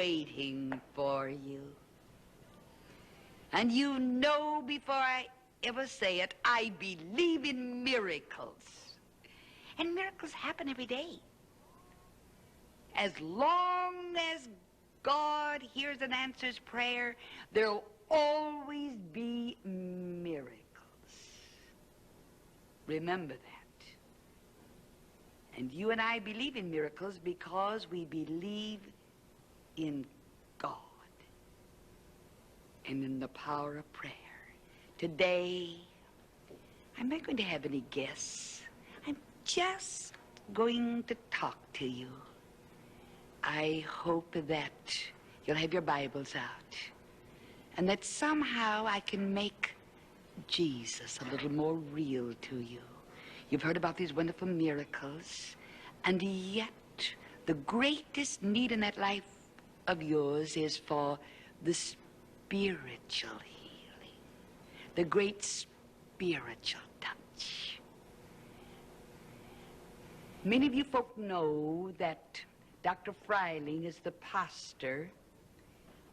waiting for you. And you know, before I ever say it, I believe in miracles. And miracles happen every day. As long as God hears and answers prayer, there'll always be miracles. Remember that. And you and I believe in miracles because we believe in God and in the power of prayer. Today, I'm not going to have any guests. I'm just going to talk to you. I hope that you'll have your Bibles out and that somehow I can make Jesus a little more real to you. You've heard about these wonderful miracles, and yet the greatest need in that life of yours is for the spiritual healing, the great spiritual touch. Many of you folk know that Dr. Freiling is the pastor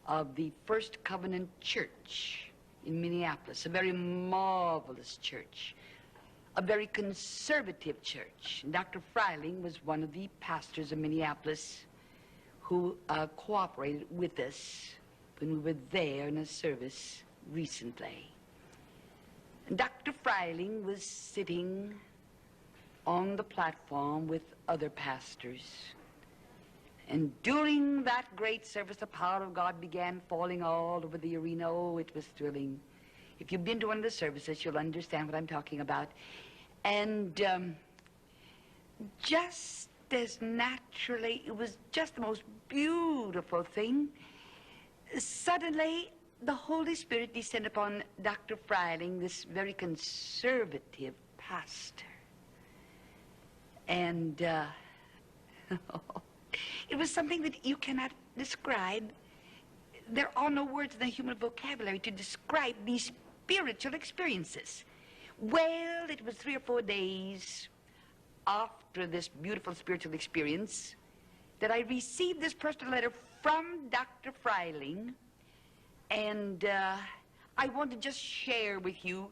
of the First Covenant Church in Minneapolis, a very marvelous church, a very conservative church. And Dr. Freiling was one of the pastors of Minneapolis who cooperated with us when we were there in a service recently. And Dr. Freiling was sitting on the platform with other pastors. And during that great service, the power of God began falling all over the arena. Oh, it was thrilling. If you've been to one of the services, you'll understand what I'm talking about. And just as naturally, it was just the most beautiful thing. Suddenly, the Holy Spirit descended upon Dr. Freiling, this very conservative pastor. And it was something that you cannot describe. There are no words in the human vocabulary to describe these spiritual experiences. Well, it was 3 or 4 days after this beautiful spiritual experience that I received this personal letter from Dr. Freiling, and I want to just share with you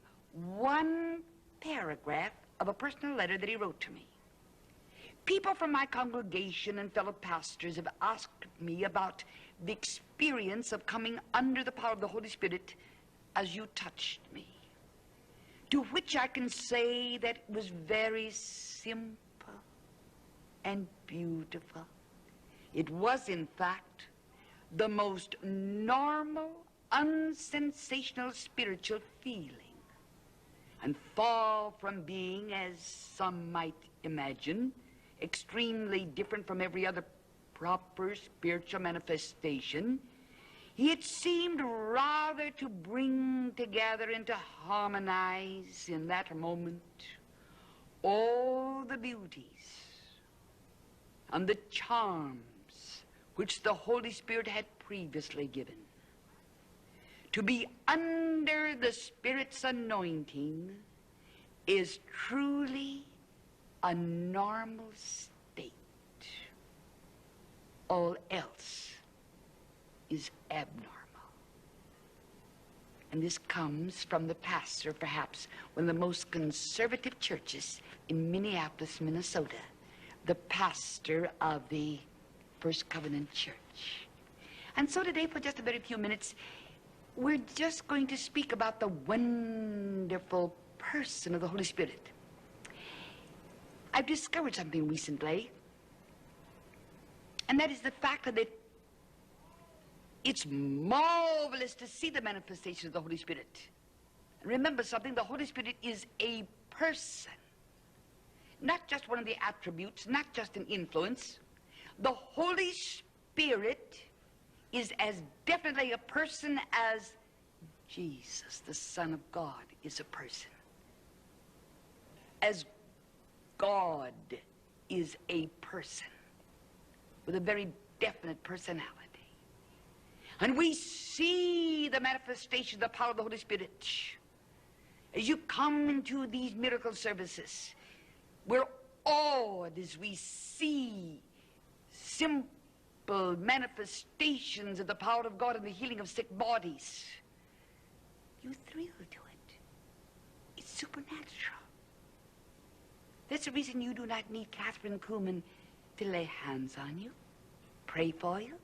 one paragraph of a personal letter that he wrote to me. People from my congregation and fellow pastors have asked me about the experience of coming under the power of the Holy Spirit as you touched me. To which I can say that it was very simple and beautiful. It was, in fact, the most normal, unsensational spiritual feeling. And far from being, as some might imagine, extremely different from every other proper spiritual manifestation, it seemed rather to bring together and to harmonize in that moment all the beauties and the charms which the Holy Spirit had previously given. To be under the Spirit's anointing is truly a normal state. All else is abnormal. And this comes from the pastor, perhaps one of the most conservative churches in Minneapolis, Minnesota, the pastor of the First Covenant Church. And so today, for just a very few minutes, we're just going to speak about the wonderful person of the Holy Spirit. I've discovered something recently, and that is the fact that it's marvelous to see the manifestation of the Holy Spirit. And remember something, the Holy Spirit is a person, not just one of the attributes, not just an influence. The Holy Spirit is as definitely a person as Jesus, the Son of God, is a person. As God is a person with a very definite personality. And we see the manifestation of the power of the Holy Spirit. As you come into these miracle services, we're awed as we see simple multiple manifestations of the power of God in the healing of sick bodies. You thrill to it. It's supernatural. That's the reason you do not need Kathryn Kuhlman to lay hands on you, pray for you.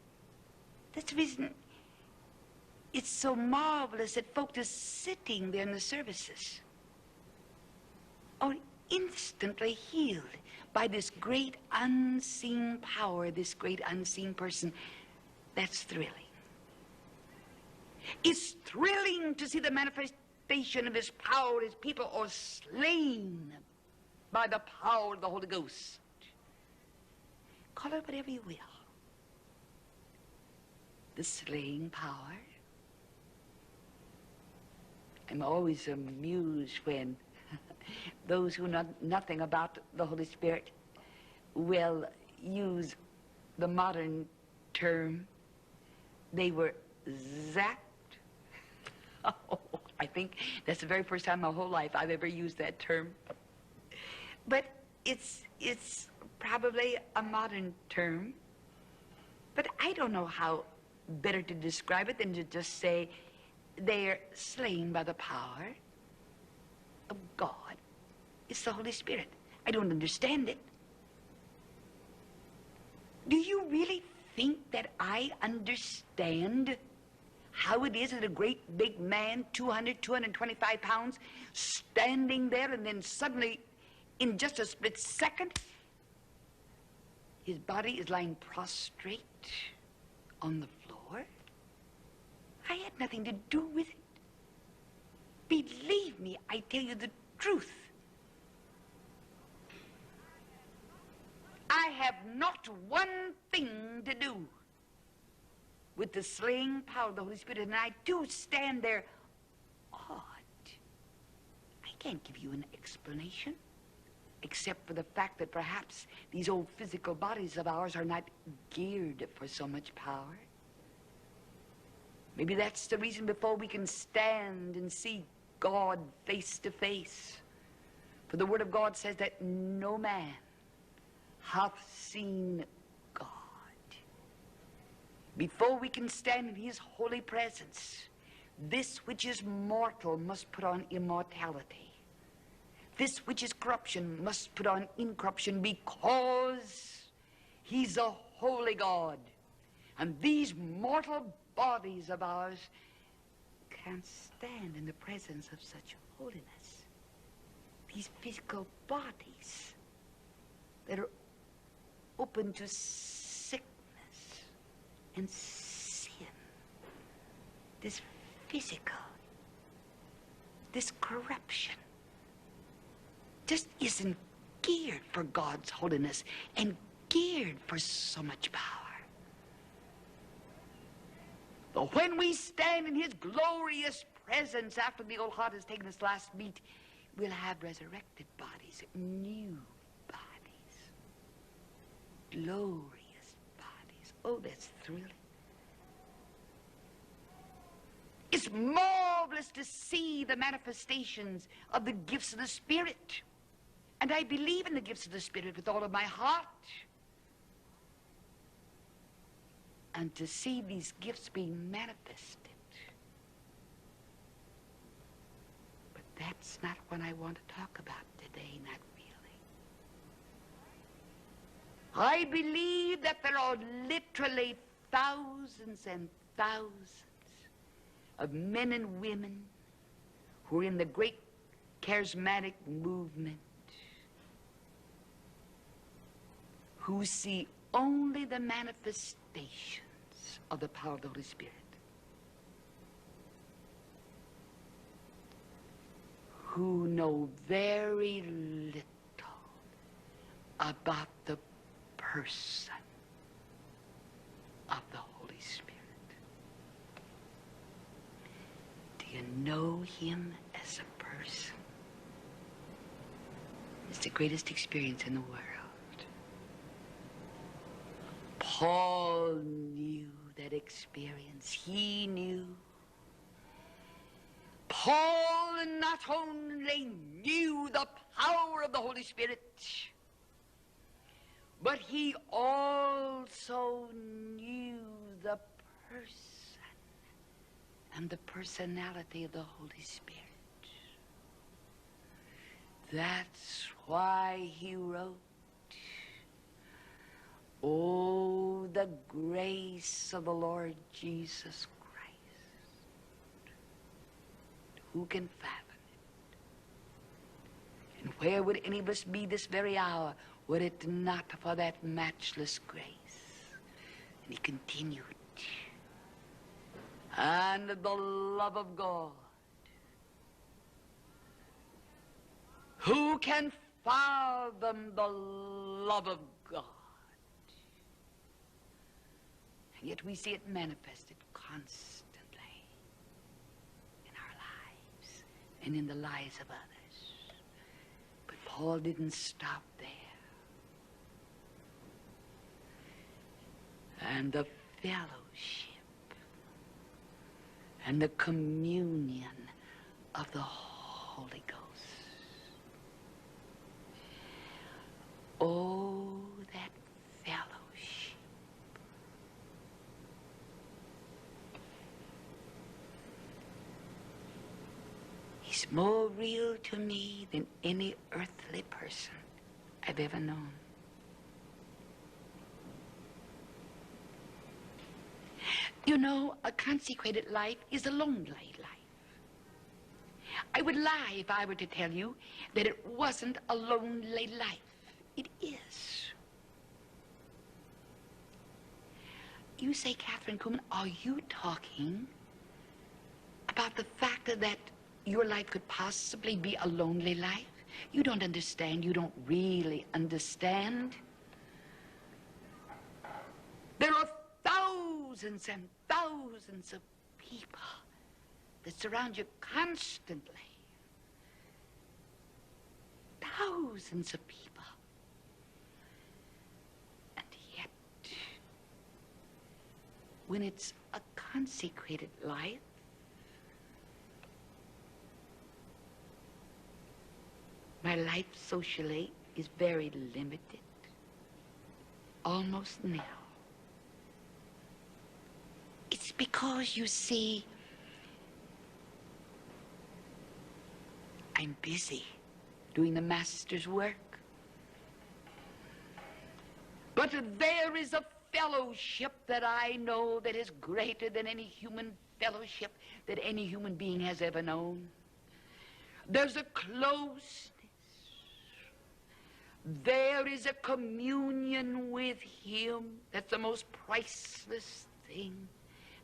That's the reason it's so marvelous that folk are sitting there in the services are instantly healed by this great unseen power, this great unseen person. That's thrilling. It's thrilling to see the manifestation of his power as people are slain by the power of the Holy Ghost. Call it whatever you will. The slaying power. I'm always amused when those who know nothing about the Holy Spirit will use the modern term. They were zapped. Oh, I think that's the very first time in my whole life I've ever used that term. But it's probably a modern term. But I don't know how better to describe it than to just say they're slain by the power of God. It's the Holy Spirit. I don't understand it. Do you really think that I understand how it is that a great big man, 225 pounds, standing there and then suddenly, in just a split second, his body is lying prostrate on the floor? I had nothing to do with it. Believe me, I tell you the truth. I have not one thing to do with the slaying power of the Holy Spirit, and I do stand there awed. I can't give you an explanation, except for the fact that perhaps these old physical bodies of ours are not geared for so much power. Maybe that's the reason before we can stand and see God face to face. For the Word of God says that no man hath seen God. Before we can stand in His holy presence, this which is mortal must put on immortality. This which is corruption must put on incorruption, because He's a holy God. And these mortal bodies of ours can't stand in the presence of such holiness. These physical bodies that are open to sickness and sin, this physical, this corruption, just isn't geared for God's holiness and geared for so much power. But when we stand in His glorious presence after the old heart has taken its last beat, we'll have resurrected bodies, new bodies, glorious bodies. Oh, that's thrilling. It's marvelous to see the manifestations of the gifts of the Spirit. And I believe in the gifts of the Spirit with all of my heart. And to see these gifts being manifested. But that's not what I want to talk about today, not really. I believe that there are literally thousands and thousands of men and women who are in the great charismatic movement, who see only the manifestations of the power of the Holy Spirit, who know very little about the person of the Holy Spirit. Do you know Him as a person? It's the greatest experience in the world. Paul knew that experience. He knew. Paul not only knew the power of the Holy Spirit, but he also also knew the person and the personality of the Holy Spirit. That's why he wrote, "Oh, the grace of the Lord Jesus Christ. Who can fathom it? And where would any of us be this very hour were it not for that matchless grace?" And he continued, "And the love of God. Who can fathom the love of God?" And yet we see it manifested constantly in our lives and in the lives of others. But Paul didn't stop there. And the fellowship and the communion of the Holy Ghost. Oh, that fellowship. He's more real to me than any earthly person I've ever known. You know, a consecrated life is a lonely life. I would lie if I were to tell you that it wasn't a lonely life. It is. You say, Kathryn Kuhlman, are you talking about the fact that your life could possibly be a lonely life? You don't understand. You don't really understand. There are thousands and thousands of people that surround you constantly. Thousands of people. And yet, when it's a consecrated life, my life socially is very limited, almost nil. It's because, you see, I'm busy doing the Master's work. But there is a fellowship that I know that is greater than any human fellowship that any human being has ever known. There's a closeness. There is a communion with him that's the most priceless thing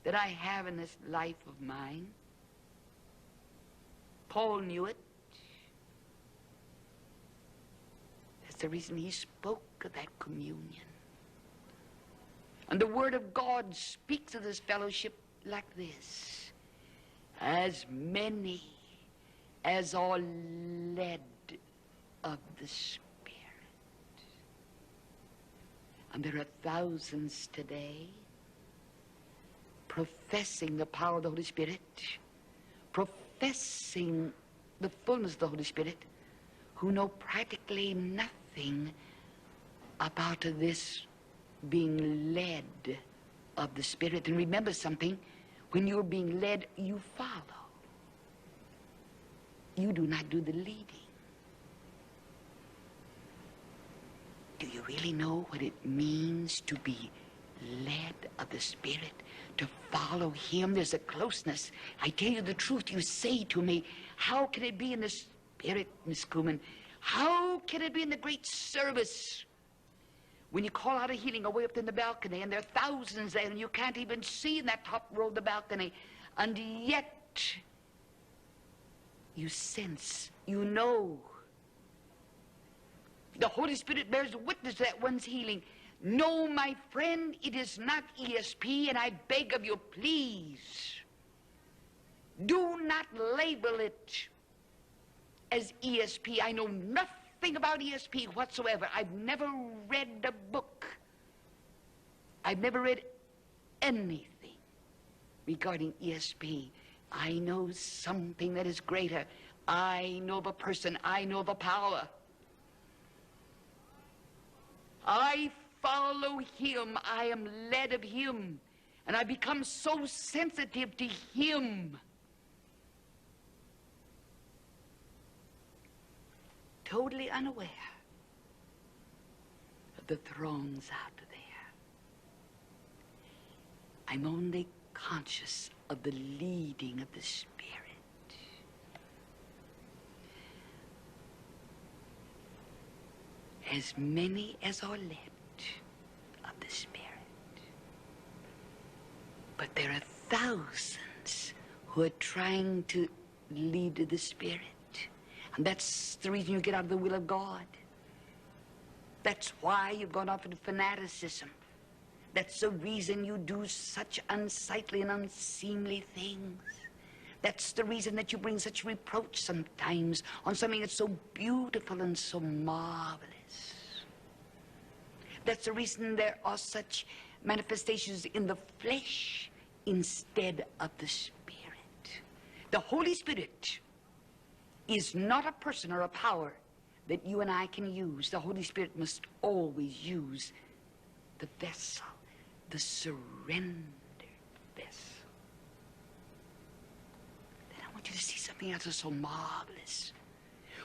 that I have in this life of mine. Paul knew it. That's the reason he spoke of that communion. And the Word of God speaks of this fellowship like this: as many as are led of the Spirit. And there are thousands today professing the power of the Holy Spirit, professing the fullness of the Holy Spirit, who know practically nothing about this being led of the Spirit. And remember something, when you're being led, you follow. You do not do the leading. Do you really know what it means to be led of the Spirit, to follow him? There's a closeness. I tell you the truth. You say to me, how can it be in the Spirit, Miss Kuhlman? How can it be in the great service when you call out a healing away up in the balcony and there are thousands there and you can't even see in that top row of the balcony, and yet you sense, you know, the Holy Spirit bears witness to that one's healing. No, my friend, it is not ESP, and I beg of you, please, do not label it as ESP. I know nothing about ESP whatsoever. I've never read a book. I've never read anything regarding ESP. I know something that is greater. I know of a person. I know of a power. I follow him, I am led of him, and I become so sensitive to him. Totally unaware of the throngs out there. I'm only conscious of the leading of the Spirit. As many as are led of the Spirit. But there are thousands who are trying to lead to the Spirit. And that's the reason you get out of the will of God. That's why you've gone off into fanaticism. That's the reason you do such unsightly and unseemly things. That's the reason that you bring such reproach sometimes on something that's so beautiful and so marvelous. That's the reason there are such manifestations in the flesh instead of the Spirit. The Holy Spirit is not a person or a power that you and I can use. The Holy Spirit must always use the vessel, the surrendered vessel. Then I want you to see something else that's so marvelous.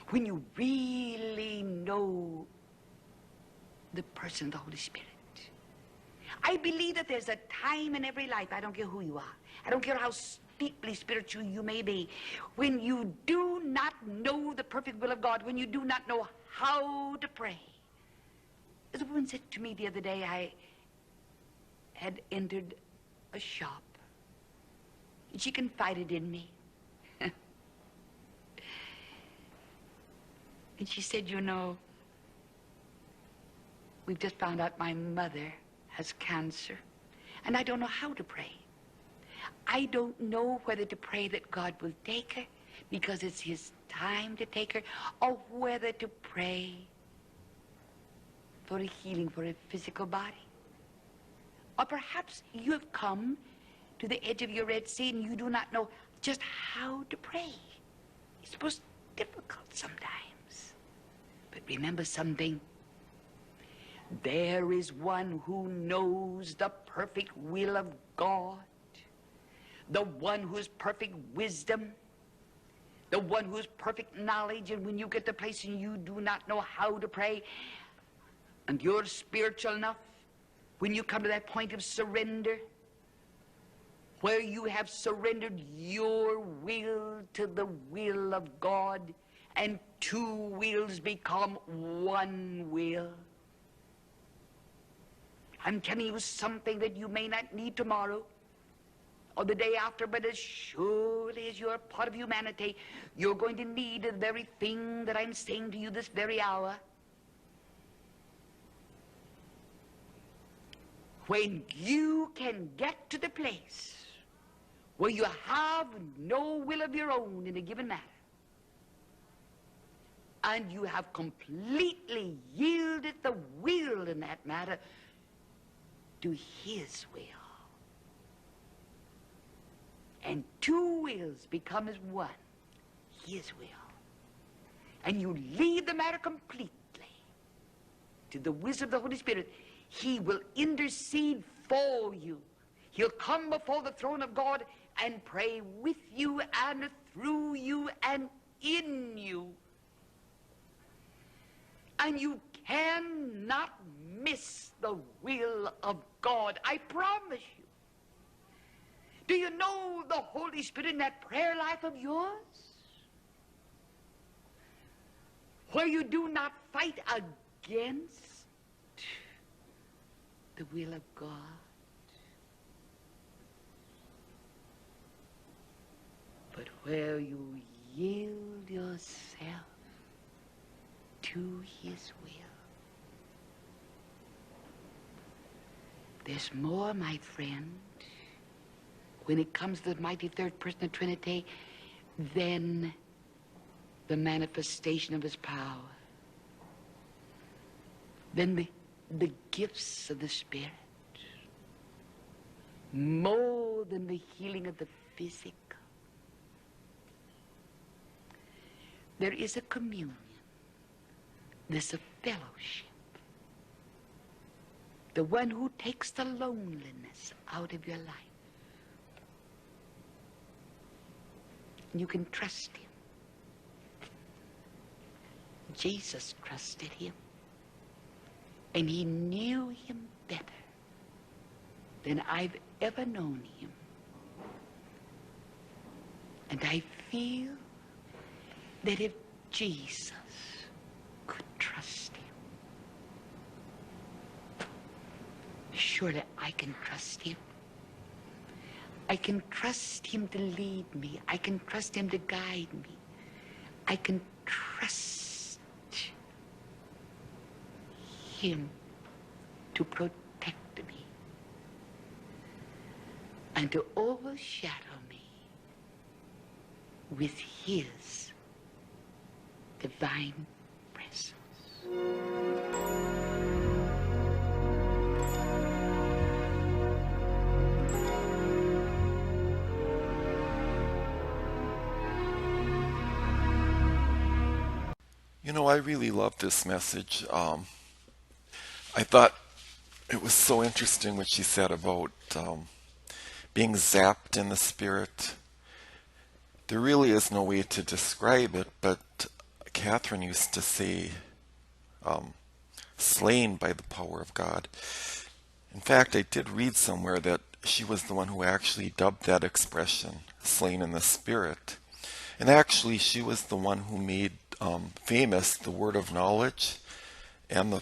When you really know the person of the Holy Spirit. I believe that there's a time in every life, I don't care who you are, I don't care how deeply spiritual you may be, when you do not know the perfect will of God, when you do not know how to pray. As a woman said to me the other day, I had entered a shop, and she confided in me. And she said, you know, we've just found out my mother has cancer, and I don't know how to pray. I don't know whether to pray that God will take her because it's his time to take her, or whether to pray for a healing for a physical body. Or perhaps you have come to the edge of your Red Sea and you do not know just how to pray. It's most difficult sometimes. But remember something. There is one who knows the perfect will of God, the one who is perfect wisdom, the one who is perfect knowledge. And when you get to a place and you do not know how to pray, and you're spiritual enough, when you come to that point of surrender, where you have surrendered your will to the will of God, and two wills become one will. I'm telling you something that you may not need tomorrow or the day after, but as surely as you're a part of humanity, you're going to need the very thing that I'm saying to you this very hour. When you can get to the place where you have no will of your own in a given matter, and you have completely yielded the will in that matter to his will, and two wills become as one, his will, and you leave the matter completely to the wisdom of the Holy Spirit, he will intercede for you. He'll come before the throne of God and pray with you and through you and in you. And you cannot miss the will of God. I promise you. Do you know the Holy Spirit in that prayer life of yours? Where you do not fight against the will of God. But where you yield yourself to his will. There's more, my friend, when it comes to the mighty third person of the Trinity, than the manifestation of his power, than the gifts of the Spirit, more than the healing of the physical. There is a communion. There's a fellowship the one who takes the loneliness out of your life. You can trust him. Jesus trusted him, and he knew him better than I've ever known him. And I feel that if Jesus could trust him, surely I can trust him. I can trust him to lead me. I can trust him to guide me. I can trust him to protect me and to overshadow me with his divine presence. You know, I really love this message. I thought it was so interesting what she said about being zapped in the spirit. There really is no way to describe it, but Kathryn used to say, slain by the power of God. In fact, I did read somewhere that she was the one who actually dubbed that expression, slain in the spirit. And actually, she was the one who made famous the word of knowledge and the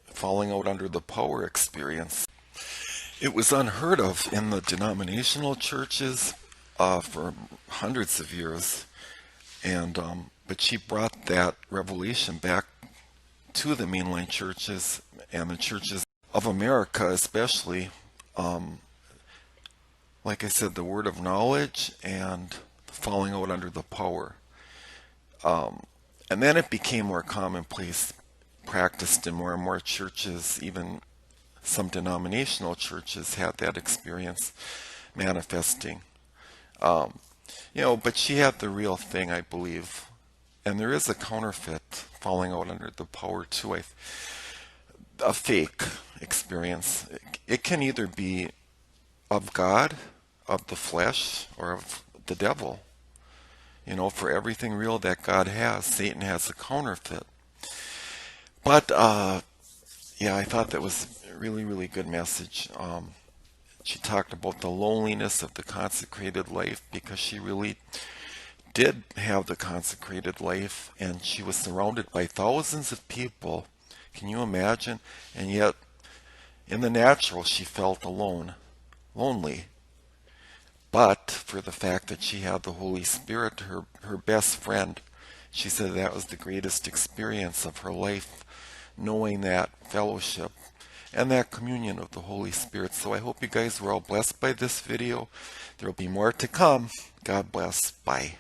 falling out under the power experience. It was unheard of in the denominational churches for hundreds of years, and but she brought that revelation back to the mainline churches and the churches of America, especially. Like I said, the word of knowledge and the falling out under the power. And then it became more commonplace, practiced in more and more churches. Even some denominational churches had that experience manifesting. But she had the real thing, I believe. And there is a counterfeit falling out under the power too. A fake experience. It can either be of God, of the flesh, or of the devil. For everything real that God has, Satan has a counterfeit. But, I thought that was a really, really good message. She talked about the loneliness of the consecrated life, because she really did have the consecrated life, and she was surrounded by thousands of people. Can you imagine? And yet, in the natural, she felt alone, lonely. But for the fact that she had the Holy Spirit, her best friend, she said that was the greatest experience of her life, knowing that fellowship and that communion of the Holy Spirit. So I hope you guys were all blessed by this video. There will be more to come. God bless. Bye.